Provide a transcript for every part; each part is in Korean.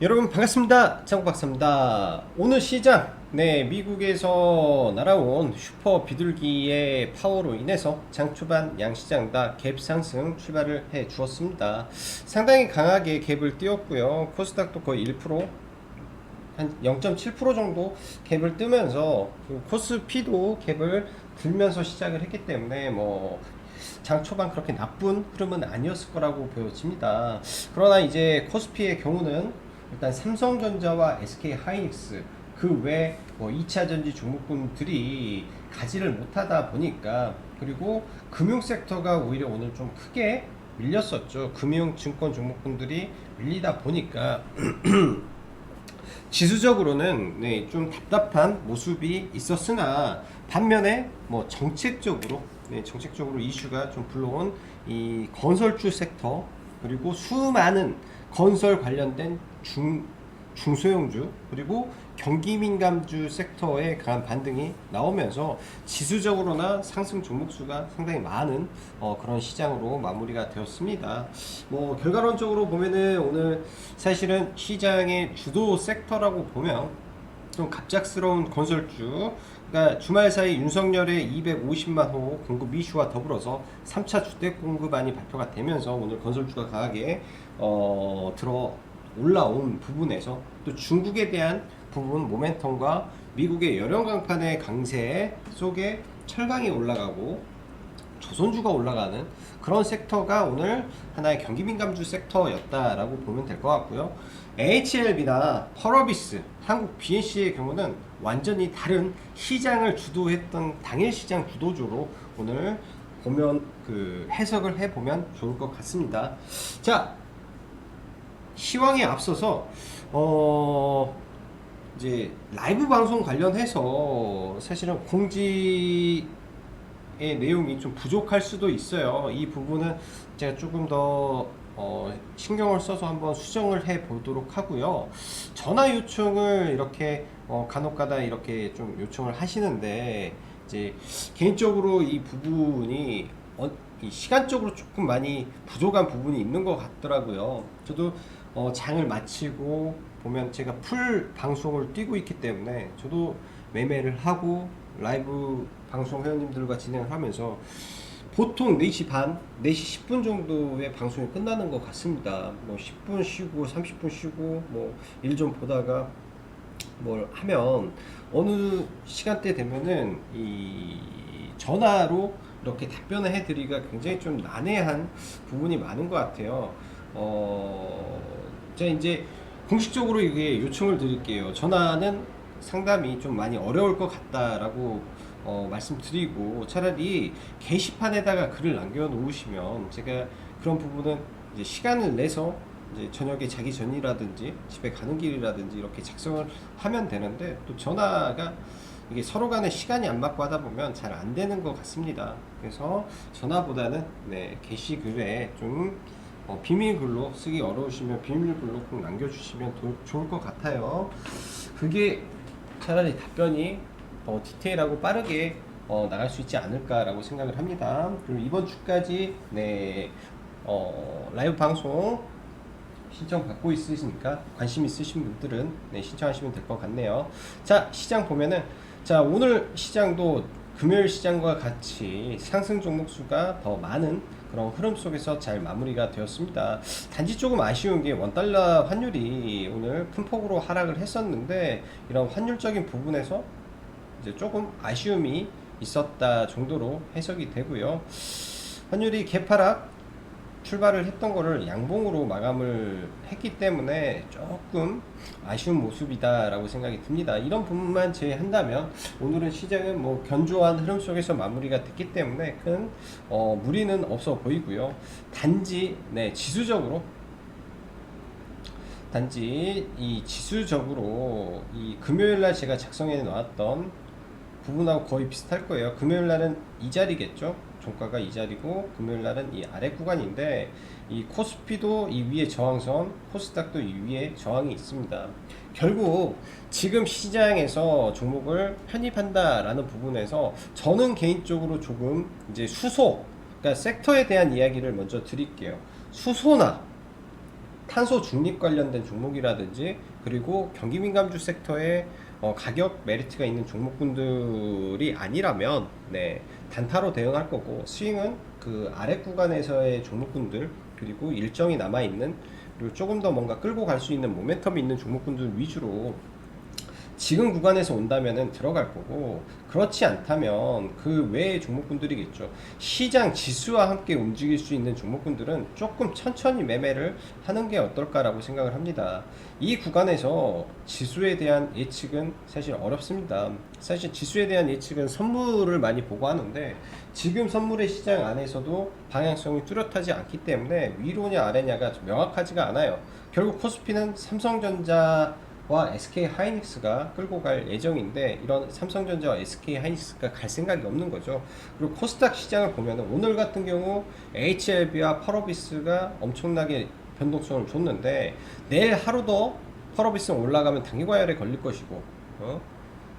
여러분 반갑습니다. 장국박사입니다. 오늘 시장, 미국에서 날아온 슈퍼 비둘기의 파워로 인해서 장 초반 양시장 다 갭 상승 출발을 해 주었습니다. 상당히 강하게 갭을 띄웠고요. 코스닥도 거의 1%, 한 0.7% 정도 갭을 뜨면서 코스피도 갭을 들면서 시작을 했기 때문에 장 초반 그렇게 나쁜 흐름은 아니었을 거라고 보여집니다. 그러나 이제 코스피의 경우는 일단 삼성전자와 SK하이닉스 그 외 2차 전지 종목군들이 가지를 못하다 보니까, 그리고 금융 섹터가 오히려 오늘 좀 크게 밀렸었죠. 금융 증권 종목군들이 밀리다 보니까 지수적으로는 좀 답답한 모습이 있었으나, 반면에 정책적으로 이슈가 좀 불러온 이 건설주 섹터, 그리고 수많은 건설 관련된 중소형주, 그리고 경기 민감주 섹터에 강한 반등이 나오면서 지수적으로나 상승 종목수가 상당히 많은 그런 시장으로 마무리가 되었습니다. 결과론적으로 보면은 오늘 사실은 시장의 주도 섹터라고 보면 좀 갑작스러운 건설주, 그러니까 주말 사이 윤석열의 250만 호 공급 이슈와 더불어서 3차 주택 공급안이 발표가 되면서 오늘 건설주가 강하게 들어 올라온 부분에서, 또 중국에 대한 부분 모멘텀과 미국의 열형 강판의 강세 속에 철강이 올라가고 조선주가 올라가는 그런 섹터가 오늘 하나의 경기 민감주 섹터였다라고 보면 될 것 같고요. HLB나 펄어비스, 한국 BNC의 경우는 완전히 다른 시장을 주도했던 당일 시장 주도주로 오늘 보면 해석을 해보면 좋을 것 같습니다. 자, 시황에 앞서서 이제 라이브 방송 관련해서 사실은 공지의 내용이 좀 부족할 수도 있어요. 이 부분은 제가 조금 더 신경을 써서 한번 수정을 해 보도록 하고요. 전화 요청을 이렇게 간혹가다 이렇게 좀 요청을 하시는데, 이제 개인적으로 이 부분이 이 시간적으로 조금 많이 부족한 부분이 있는 것 같더라고요. 저도 장을 마치고 보면 제가 풀 방송을 뛰고 있기 때문에 저도 매매를 하고 라이브 방송 회원님들과 진행을 하면서 보통 4시 반, 4시 10분 정도의 방송이 끝나는 것 같습니다. 10분 쉬고 30분 쉬고 일 좀 보다가 뭘 하면 어느 시간대 되면은 이 전화로 이렇게 답변을 해드리기가 굉장히 좀 난해한 부분이 많은 것 같아요. 제가 이제 공식적으로 이게 요청을 드릴게요. 전화는 상담이 좀 많이 어려울 것 같다라고 말씀드리고, 차라리 게시판에다가 글을 남겨놓으시면 제가 그런 부분은 이제 시간을 내서 이제 저녁에 자기 전이라든지 집에 가는 길이라든지 이렇게 작성을 하면 되는데, 또 전화가 이게 서로 간에 시간이 안 맞고 하다 보면 잘 안 되는 것 같습니다. 그래서 전화보다는 게시글에 좀 비밀글로 쓰기 어려우시면 비밀글로 꼭 남겨주시면 좋을 것 같아요. 그게 차라리 답변이 디테일하고 빠르게 나갈 수 있지 않을까라고 생각을 합니다. 그리고 이번 주까지 라이브 방송 신청 받고 있으시니까 관심 있으신 분들은 신청하시면 될 것 같네요. 자, 시장 보면은, 자, 오늘 시장도 금요일 시장과 같이 상승 종목 수가 더 많은 그런 흐름 속에서 잘 마무리가 되었습니다. 단지 조금 아쉬운 게 원달러 환율이 오늘 큰 폭으로 하락을 했었는데, 이런 환율적인 부분에서 이제 조금 아쉬움이 있었다 정도로 해석이 되고요. 환율이 개파락 출발을 했던 거를 양봉으로 마감을 했기 때문에 조금 아쉬운 모습이다 라고 생각이 듭니다. 이런 부분만 제외한다면 오늘은 시장은 견조한 흐름 속에서 마무리가 됐기 때문에 큰 무리는 없어 보이고요. 단지 지수적으로 이 금요일날 제가 작성해 놨던 부분하고 거의 비슷할 거예요. 금요일날은 이 자리겠죠. 종가가 이 자리고, 금요일날은 이 아래 구간인데, 이 코스피도 이 위에 저항선, 코스닥도 이 위에 저항이 있습니다. 결국 지금 시장에서 종목을 편입한다라는 부분에서 저는 개인적으로 조금 이제 수소, 그러니까 섹터에 대한 이야기를 먼저 드릴게요. 수소나 탄소 중립 관련된 종목이라든지 그리고 경기 민감주 섹터에 가격 메리트가 있는 종목군들이 아니라면 네, 단타로 대응할 거고, 스윙은 그 아래 구간에서의 종목군들 그리고 일정이 남아 있는, 그리고 조금 더 뭔가 끌고 갈 수 있는 모멘텀이 있는 종목군들 위주로 지금 구간에서 온다면은 들어갈 거고, 그렇지 않다면 그 외의 종목군들이겠죠. 시장 지수와 함께 움직일 수 있는 종목군들은 조금 천천히 매매를 하는 게 어떨까라고 생각을 합니다. 이 구간에서 지수에 대한 예측은 사실 어렵습니다. 사실 지수에 대한 예측은 선물을 많이 보고 하는데, 지금 선물의 시장 안에서도 방향성이 뚜렷하지 않기 때문에 위로냐 아래냐가 명확하지가 않아요. 결국 코스피는 삼성전자 와 SK 하이닉스가 끌고 갈 예정인데, 이런 삼성전자와 SK 하이닉스가 갈 생각이 없는 거죠. 그리고 코스닥 시장을 보면 오늘 같은 경우 HLB와 펄어비스가 엄청나게 변동성을 줬는데, 내일 하루 더 펄어비스는 올라가면 단기과열에 걸릴 것이고,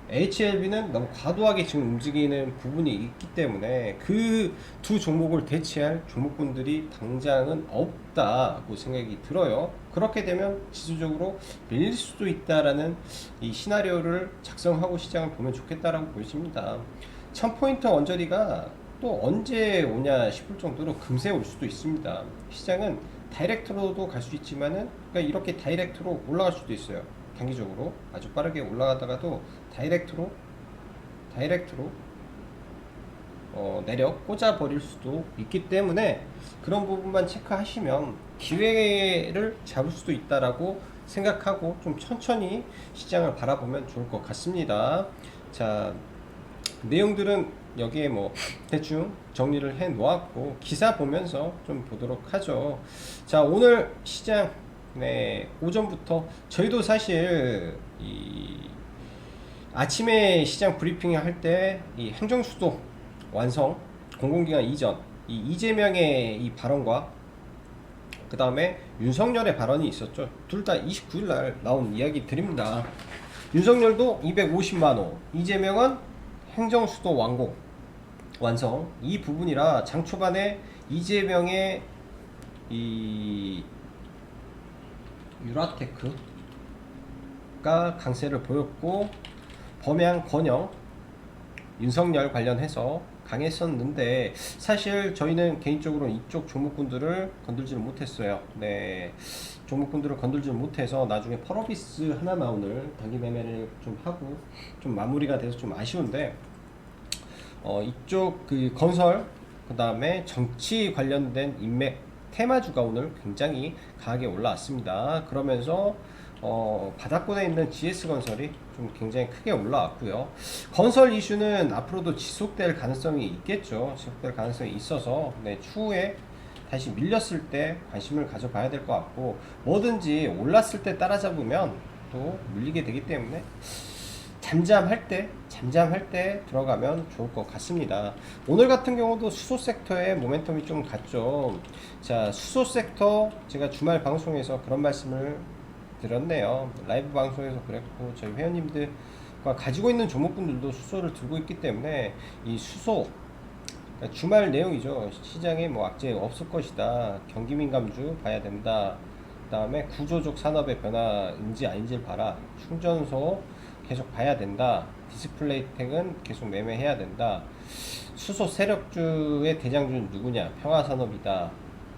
HLB는 너무 과도하게 지금 움직이는 부분이 있기 때문에 그 두 종목을 대체할 종목군들이 당장은 없다고 생각이 들어요. 그렇게 되면 지수적으로 밀릴 수도 있다라는 이 시나리오를 작성하고 시장을 보면 좋겠다라고 보여집니다. 1000포인트 언저리가 또 언제 오냐 싶을 정도로 금세 올 수도 있습니다. 시장은 다이렉트로도 갈 수 있지만은, 그러니까 이렇게 다이렉트로 올라갈 수도 있어요. 단기적으로 아주 빠르게 올라가다가도 다이렉트로 내려 꽂아 버릴 수도 있기 때문에, 그런 부분만 체크하시면 기회를 잡을 수도 있다라고 생각하고 좀 천천히 시장을 바라보면 좋을 것 같습니다. 자, 내용들은 여기에 뭐 대충 정리를 해 놓았고, 기사 보면서 좀 보도록 하죠. 자, 오늘 시장, 네, 오전부터 저희도 사실 이 아침에 시장 브리핑 할 때 이 행정수도 완성, 공공기관 이전, 이 이재명의 이 발언과 그 다음에 윤석열의 발언이 있었죠. 둘 다 29일 날 나온 이야기 드립니다. 윤석열도 250만호, 이재명은 행정수도 완성, 이 부분이라 장 초반에 이재명의 이 유라테크가 강세를 보였고, 범양 권영 윤석열 관련해서 강했었는데, 사실 저희는 개인적으로 이쪽 종목군들을 건들지를 못했어요. 네, 종목군들을 건들지를 못해서 나중에 펄어비스 하나만 오늘 단기 매매를 좀 하고 좀 마무리가 돼서 좀 아쉬운데, 이쪽 그 건설, 그 다음에 정치 관련된 인맥 테마주가 오늘 굉장히 강하게 올라왔습니다. 그러면서 바닥권에 있는 GS건설이 좀 굉장히 크게 올라왔고요. 건설 이슈는 앞으로도 지속될 가능성이 있겠죠. 지속될 가능성이 있어서, 네, 추후에 다시 밀렸을 때 관심을 가져봐야 될 것 같고, 뭐든지 올랐을 때 따라잡으면 또 물리게 되기 때문에 잠잠할 때 들어가면 좋을 것 같습니다. 오늘 같은 경우도 수소 섹터의 모멘텀이 좀 갔죠. 자, 수소 섹터 제가 주말 방송에서 그런 말씀을 드렸네요. 라이브 방송에서 그랬고, 저희 회원님들과 가지고 있는 종목분들도 수소를 들고 있기 때문에, 이 수소, 그러니까 주말 내용이죠. 시장에 뭐 악재 없을 것이다, 경기 민감주 봐야 된다, 그 다음에 구조적 산업의 변화인지 아닌지를 봐라, 충전소 계속 봐야 된다, 디스플레이텍은 계속 매매해야 된다, 수소 세력주의 대장주는 누구냐, 평화산업이다,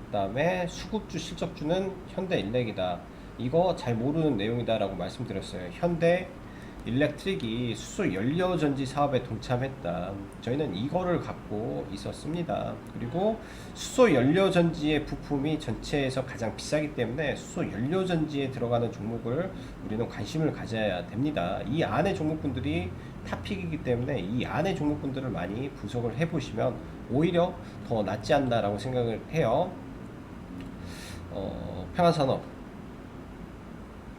그 다음에 수급주 실적주는 현대일렉이다. 이거 잘 모르는 내용이다 라고 말씀드렸어요. 현대 일렉트릭이 수소 연료전지 사업에 동참했다. 저희는 이거를 갖고 있었습니다. 그리고 수소 연료전지의 부품이 전체에서 가장 비싸기 때문에 수소 연료전지에 들어가는 종목을 우리는 관심을 가져야 됩니다. 이 안에 종목군들이 탑픽이기 때문에 이 안에 종목군들을 많이 분석을 해보시면 오히려 더 낫지 않나라고 생각을 해요. 평화산업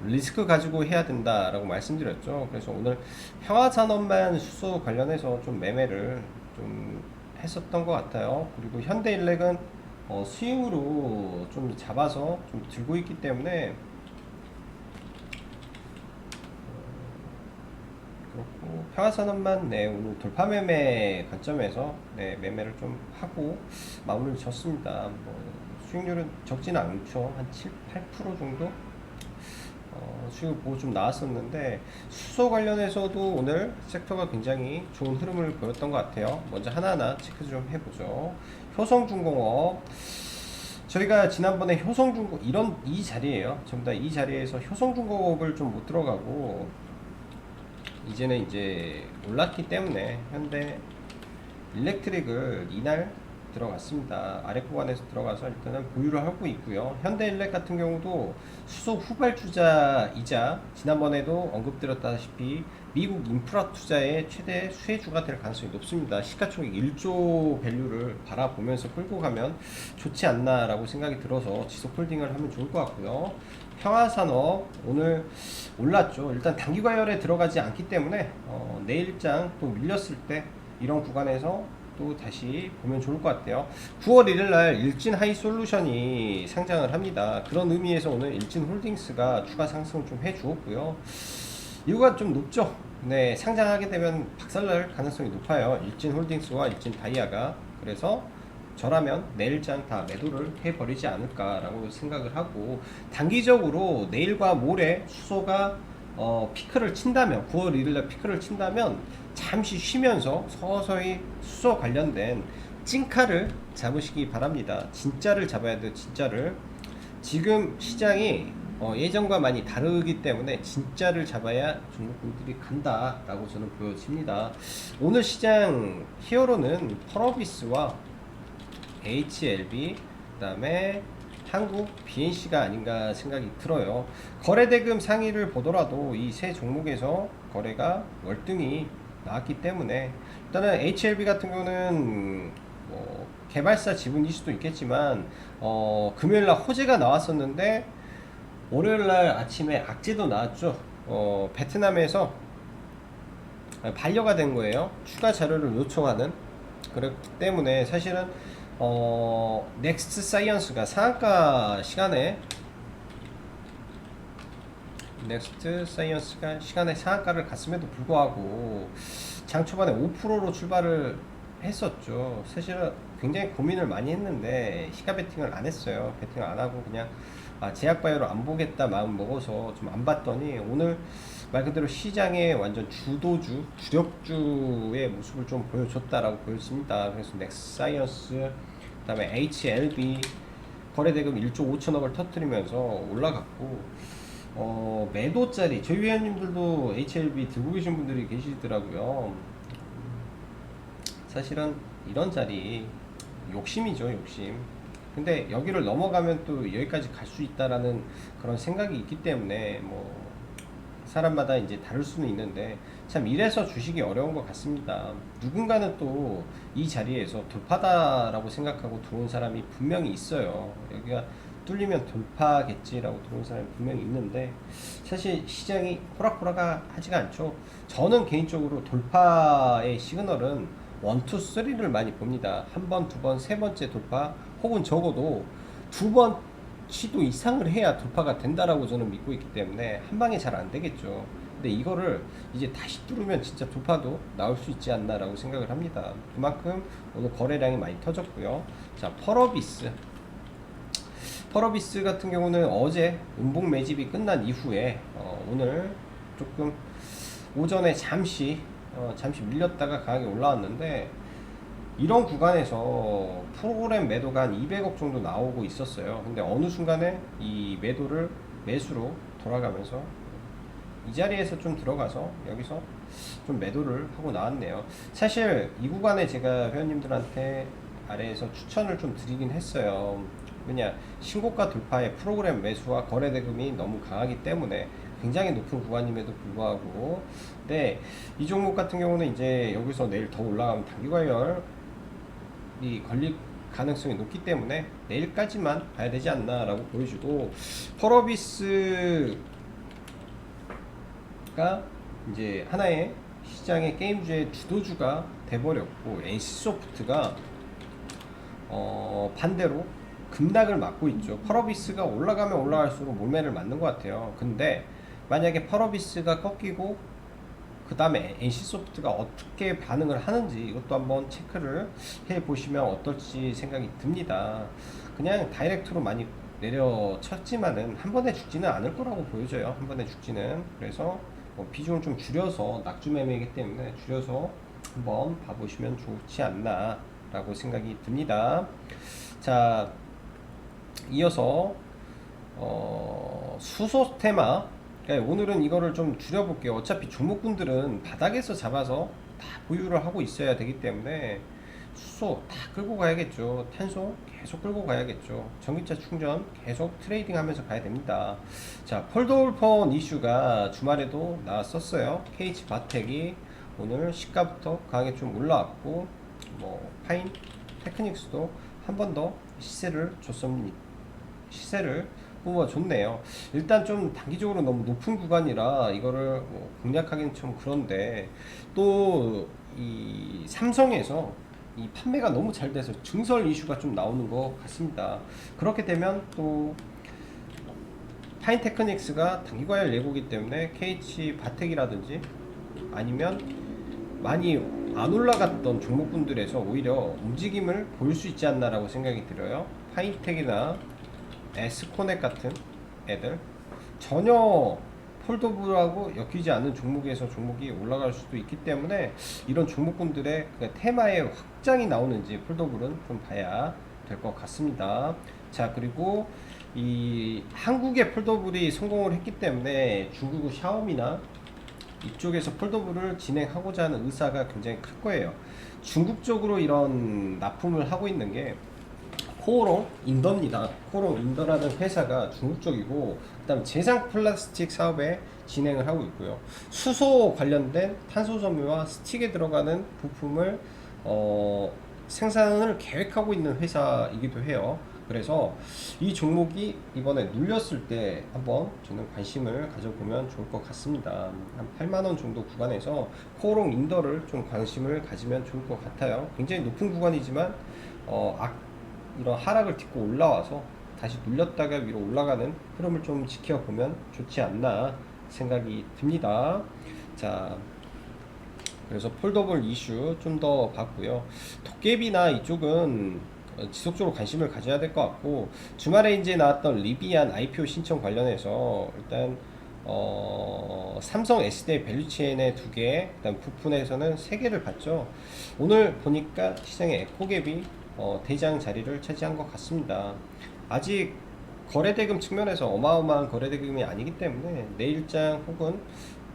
리스크 가지고 해야 된다라고 말씀드렸죠. 그래서 오늘 평화산업만 수소 관련해서 좀 매매를 좀 했었던 것 같아요. 그리고 현대일렉은 스윙으로 좀 잡아서 좀 들고 있기 때문에 그렇고, 평화산업만, 네, 오늘 돌파 매매 관점에서, 네, 매매를 좀 하고 마무리를 졌습니다. 수익률은 적지는 않죠. 한 7, 8% 정도 수익을 보고 좀 나왔었는데, 수소 관련해서도 오늘 섹터가 굉장히 좋은 흐름을 보였던 것 같아요. 먼저 하나하나 체크 좀 해보죠. 효성중공업, 저희가 지난번에 효성중공업 이 자리에요. 전부 다 이 자리에서 효성중공업을 좀 못 들어가고, 이제는 이제 올랐기 때문에 현대 일렉트릭을 이날 들어갔습니다. 아래 구간에서 들어가서 일단은 보유를 하고 있고요. 현대일렉 같은 경우도 수소 후발주자이자 지난번에도 언급드렸다시피 미국 인프라 투자의 최대 수혜주가 될 가능성이 높습니다. 시가총액 1조 밸류를 바라보면서 끌고 가면 좋지 않나라고 생각이 들어서 지속 홀딩을 하면 좋을 것 같고요. 평화산업 오늘 올랐죠. 일단 단기과열에 들어가지 않기 때문에 내일장 또 밀렸을 때 이런 구간에서 또 다시 보면 좋을 것 같아요. 9월 1일날 일진 하이솔루션이 상장을 합니다. 그런 의미에서 오늘 일진 홀딩스가 추가 상승을 좀 해주었고요. 이유가 좀 높죠. 네, 상장하게 되면 박살날 가능성이 높아요. 일진 홀딩스와 일진 다이아가. 그래서 저라면 내일장 다 매도를 해버리지 않을까라고 생각을 하고, 단기적으로 내일과 모레 수소가 피크를 친다면, 9월 1일날 피크를 친다면 잠시 쉬면서 서서히 수소 관련된 찐카를 잡으시기 바랍니다. 진짜를 잡아야 돼요. 진짜를. 지금 시장이 예전과 많이 다르기 때문에 진짜를 잡아야 종목군들이 간다라고 저는 보여집니다. 오늘 시장 히어로는 펄어비스와 HLB, 그 다음에 한국 BNC가 아닌가 생각이 들어요. 거래대금 상위를 보더라도 이 세 종목에서 거래가 월등히 나왔기 때문에, 일단은 HLB 같은 경우는 개발사 지분일 수도 있겠지만 금요일날 호재가 나왔었는데 월요일날 아침에 악재도 나왔죠. 베트남에서 반려가 된 거예요. 추가 자료를 요청하는. 그렇기 때문에 사실은 넥스트 사이언스가 상한가 시간에 상한가를 갔음에도 불구하고 장 초반에 5%로 출발을 했었죠. 사실은 굉장히 고민을 많이 했는데 시가 베팅을 안 했어요. 베팅을 안 하고 그냥 제약바이오로 안 보겠다 마음 먹어서 좀 안 봤더니 오늘 말 그대로 시장의 완전 주도주, 주력주의 모습을 좀 보여줬다라고 보여집니다. 그래서 넥사이언스, 그 다음에 HLB 거래대금 1조 5천억을 터뜨리면서 올라갔고, 매도짜리, 저희 회원님들도 HLB 들고 계신 분들이 계시더라고요. 사실은 이런 자리 욕심이죠, 욕심. 근데 여기를 넘어가면 또 여기까지 갈 수 있다라는 그런 생각이 있기 때문에 사람마다 이제 다를 수는 있는데, 참 이래서 주식이 어려운 것 같습니다. 누군가는 또 이 자리에서 돌파다라고 생각하고 들어온 사람이 분명히 있어요. 여기가 뚫리면 돌파겠지라고 들어온 사람이 분명히 있는데, 사실 시장이 호락호락하지가 않죠. 저는 개인적으로 돌파의 시그널은 1, 2, 3를 많이 봅니다. 한 번, 두 번, 세 번째 돌파, 혹은 적어도 두 번 시도 이상을 해야 돌파가 된다라고 저는 믿고 있기 때문에 한 방에 잘 안 되겠죠. 근데 이거를 이제 다시 뚫으면 진짜 돌파도 나올 수 있지 않나라고 생각을 합니다. 그만큼 오늘 거래량이 많이 터졌고요. 자, 펄어비스 같은 경우는 어제 음봉 매집이 끝난 이후에 오늘 조금 오전에 잠시 밀렸다가 강하게 올라왔는데, 이런 구간에서 프로그램 매도가 한 200억 정도 나오고 있었어요. 근데 어느 순간에 이 매수로 돌아가면서 이 자리에서 좀 들어가서 여기서 좀 매도를 하고 나왔네요. 사실 이 구간에 제가 회원님들한테 아래에서 추천을 좀 드리긴 했어요. 왜냐, 신고가 돌파의 프로그램 매수와 거래대금이 너무 강하기 때문에 굉장히 높은 구간임에도 불구하고. 근데 이 종목 같은 경우는 이제 여기서 내일 더 올라가면 단기과열이 걸릴 가능성이 높기 때문에 내일까지만 봐야 되지 않나라고 보여주고, 펄어비스가 이제 하나의 시장의 게임주의 주도주가 돼버렸고, NC소프트가 반대로 급락을 맞고 있죠. 펄어비스가 올라가면 올라갈수록 몰매를 맞는 것 같아요. 근데 만약에 펄어비스가 꺾이고 그 다음에 NC소프트가 어떻게 반응을 하는지 이것도 한번 체크를 해 보시면 어떨지 생각이 듭니다. 그냥 다이렉트로 많이 내려쳤지만은 한 번에 죽지는 않을 거라고 보여져요. 한 번에 죽지는. 그래서 비중을 좀 줄여서 낙주 매매이기 때문에 줄여서 한번 봐보시면 좋지 않나 라고 생각이 듭니다. 자, 이어서 수소 테마. 그러니까 오늘은 이거를 좀 줄여볼게요. 어차피 종목군들은 바닥에서 잡아서 다 보유를 하고 있어야 되기 때문에 수소 다 끌고 가야겠죠. 탄소 계속 끌고 가야겠죠. 전기차 충전 계속 트레이딩 하면서 가야 됩니다. 자, 폴더블 폰 이슈가 주말에도 나왔었어요. KH 바텍이 오늘 시가부터 강하게 좀 올라왔고, 뭐 파인 테크닉스도 한 번 더 시세를 줬습니다. 시세를 뽑아줬네요. 일단 좀 단기적으로 너무 높은 구간이라 이거를 뭐 공략하기는 좀 그런데, 또 이 삼성에서 이 판매가 너무 잘 돼서 증설 이슈가 좀 나오는 것 같습니다. 그렇게 되면 또 파인테크닉스가 단기과열 예고기 때문에 KH 바텍이라든지 아니면 많이 안 올라갔던 종목군들에서 오히려 움직임을 보일 수 있지 않나라고 생각이 들어요. 파인텍이나 에스코넥 같은 애들 전혀 폴더블하고 엮이지 않는 종목에서 종목이 올라갈 수도 있기 때문에 이런 종목군들의 테마의 확장이 나오는지 폴더블은 좀 봐야 될 것 같습니다. 자, 그리고 이 한국의 폴더블이 성공을 했기 때문에 중국 샤오미나 이쪽에서 폴더블을 진행하고자 하는 의사가 굉장히 클 거예요. 중국 쪽으로 이런 납품을 하고 있는 게 코오롱 인더입니다. 코오롱 인더라는 회사가 중국 쪽이고, 그다음 제상 플라스틱 사업에 진행을 하고 있고요. 수소 관련된 탄소 섬유와 스틱에 들어가는 부품을 생산을 계획하고 있는 회사이기도 해요. 그래서 이 종목이 이번에 눌렸을 때 한번 저는 관심을 가져보면 좋을 것 같습니다. 한 8만원 정도 구간에서 코오롱 인더를 좀 관심을 가지면 좋을 것 같아요. 굉장히 높은 구간이지만 이런 하락을 딛고 올라와서 다시 눌렸다가 위로 올라가는 흐름을 좀 지켜보면 좋지 않나 생각이 듭니다. 자, 그래서 폴더블 이슈 좀 더 봤고요. 도깨비나 이쪽은 지속적으로 관심을 가져야 될 것 같고, 주말에 이제 나왔던 리비안 IPO 신청 관련해서 일단 삼성 S대 밸류체인의 2개, 그다음 부품에서는 3개를 봤죠. 오늘 보니까 시장의 에코갭이 대장 자리를 차지한 것 같습니다. 아직 거래대금 측면에서 어마어마한 거래대금이 아니기 때문에 내일장 혹은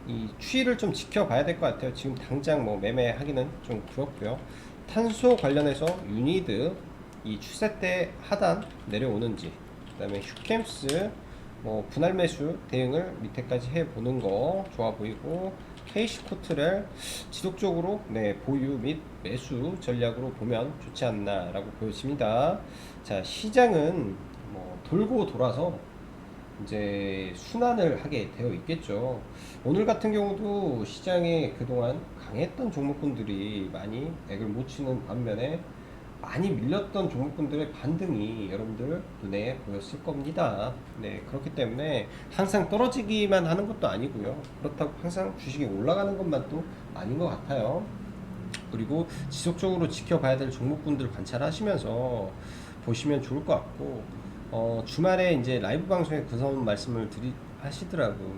이 추이를 좀 지켜봐야 될 것 같아요. 지금 당장 뭐 매매하기는 좀 그렇고요. 탄소 관련해서 유니드 이 추세 때 하단 내려오는지, 그 다음에 휴캠스 뭐 분할 매수 대응을 밑에까지 해보는 거 좋아 보이고, KC코트를 지속적으로 보유 및 매수 전략으로 보면 좋지 않나 라고 보여집니다. 자, 시장은 뭐 돌고 돌아서 이제 순환을 하게 되어 있겠죠. 오늘 같은 경우도 시장에 그동안 강했던 종목군들이 많이 액을 못 치는 반면에 많이 밀렸던 종목군들의 반등이 여러분들 눈에 보였을 겁니다. 네, 그렇기 때문에 항상 떨어지기만 하는 것도 아니고요. 그렇다고 항상 주식이 올라가는 것만 또 아닌 것 같아요. 그리고 지속적으로 지켜봐야 될 종목군들 관찰하시면서 보시면 좋을 것 같고, 주말에 이제 라이브 방송에 그런 말씀을 하시더라고.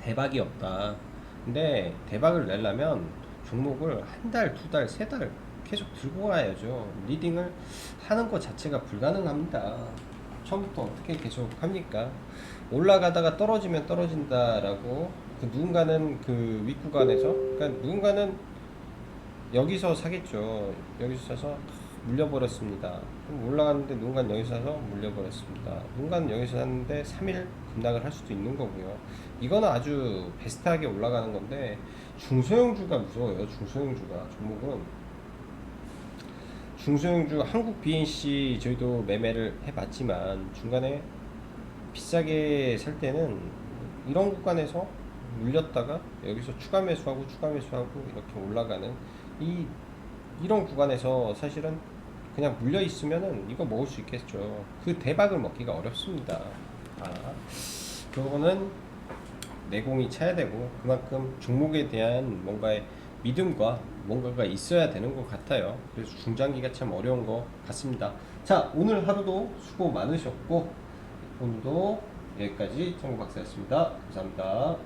대박이 없다. 근데 대박을 내려면 종목을 한 달, 두 달, 세 달 계속 들고 가야죠. 리딩을 하는 것 자체가 불가능합니다. 처음부터 어떻게 계속 합니까? 올라가다가 떨어지면 떨어진다라고, 그 누군가는 그 윗구간에서, 그러니까 누군가는 여기서 사겠죠. 여기서 사서 물려버렸습니다. 올라갔는데 누군가는 여기서 사서 물려버렸습니다. 누군가는 여기서 샀는데 3일 급락을 할 수도 있는 거고요. 이거는 아주 베스트하게 올라가는 건데, 중소형주가 무서워요. 중소형주가. 종목은 중소형주 한국 BNC 저희도 매매를 해봤지만 중간에 비싸게 살 때는 이런 구간에서 물렸다가 여기서 추가 매수하고 이렇게 올라가는 이런 구간에서 사실은 그냥 물려 있으면은 이거 먹을 수 있겠죠. 그 대박을 먹기가 어렵습니다. 그거는 내공이 차야 되고, 그만큼 종목에 대한 뭔가의 믿음과 뭔가가 있어야 되는 것 같아요. 그래서 중장기가 참 어려운 것 같습니다. 자, 오늘 하루도 수고 많으셨고 오늘도 여기까지 청구 박사였습니다. 감사합니다.